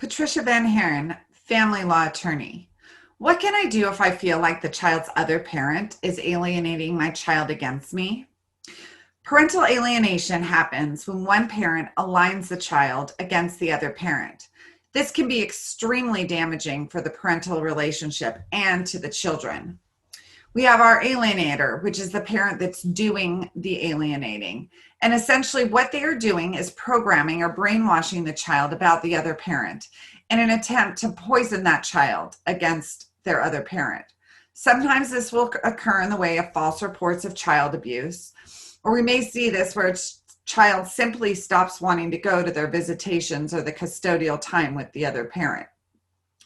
Patricia Van Haren, family law attorney. What can I do if I feel like the child's other parent is alienating my child against me? Parental alienation happens when one parent aligns the child against the other parent. This can be extremely damaging for the parental relationship and to the children. We have our alienator, which is the parent that's doing the alienating. And essentially what they are doing is programming or brainwashing the child about the other parent in an attempt to poison that child against their other parent. Sometimes this will occur in the way of false reports of child abuse, or we may see this where a child simply stops wanting to go to their visitations or the custodial time with the other parent.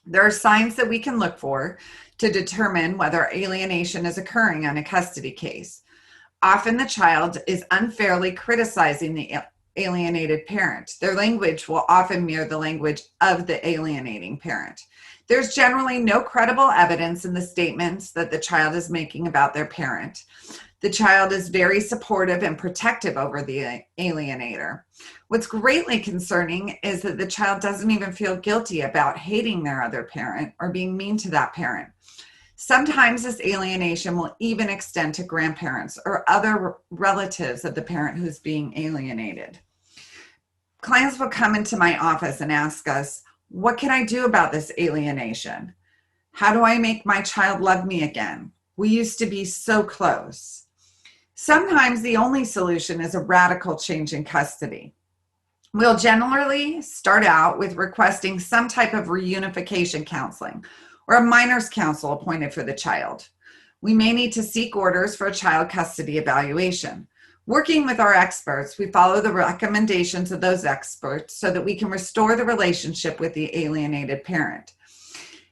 There are signs that we can look for to determine whether alienation is occurring on a custody case. Often the child is unfairly criticizing the alienated parent. Their language will often mirror the language of the alienating parent. There's generally no credible evidence in the statements that the child is making about their parent. The child is very supportive and protective over the alienator. What's greatly concerning is that the child doesn't even feel guilty about hating their other parent or being mean to that parent. Sometimes this alienation will even extend to grandparents or other relatives of the parent who's being alienated. Clients will come into my office and ask us, what can I do about this alienation? How do I make my child love me again? We used to be so close. Sometimes the only solution is a radical change in custody. We'll generally start out with requesting some type of reunification counseling or a minors counsel appointed for the child. We may need to seek orders for a child custody evaluation. Working with our experts, we follow the recommendations of those experts so that we can restore the relationship with the alienated parent.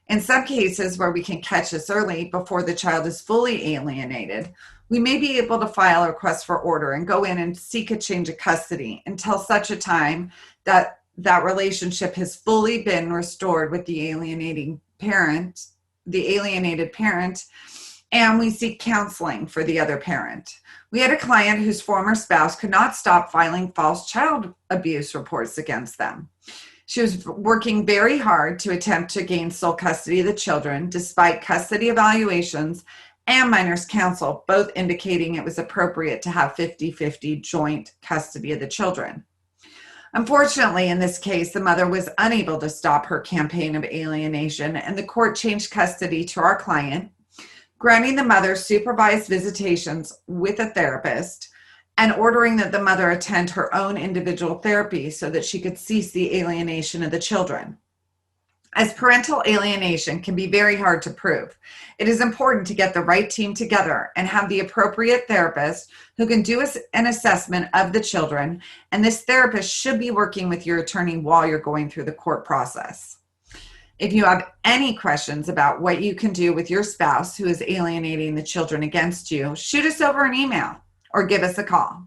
In some cases where we can catch this early before the child is fully alienated, we may be able to file a request for order and go in and seek a change of custody until such a time that that relationship has fully been restored with the alienated parent, and we seek counseling for the other parent. We had a client whose former spouse could not stop filing false child abuse reports against them. She was working very hard to attempt to gain sole custody of the children, despite custody evaluations and minors counsel, both indicating it was appropriate to have 50-50 joint custody of the children. Unfortunately, in this case, the mother was unable to stop her campaign of alienation, and the court changed custody to our client, granting the mother supervised visitations with a therapist and ordering that the mother attend her own individual therapy so that she could cease the alienation of the children. As parental alienation can be very hard to prove, it is important to get the right team together and have the appropriate therapist who can do an assessment of the children, and this therapist should be working with your attorney while you're going through the court process. If you have any questions about what you can do with your spouse who is alienating the children against you, shoot us over an email or give us a call.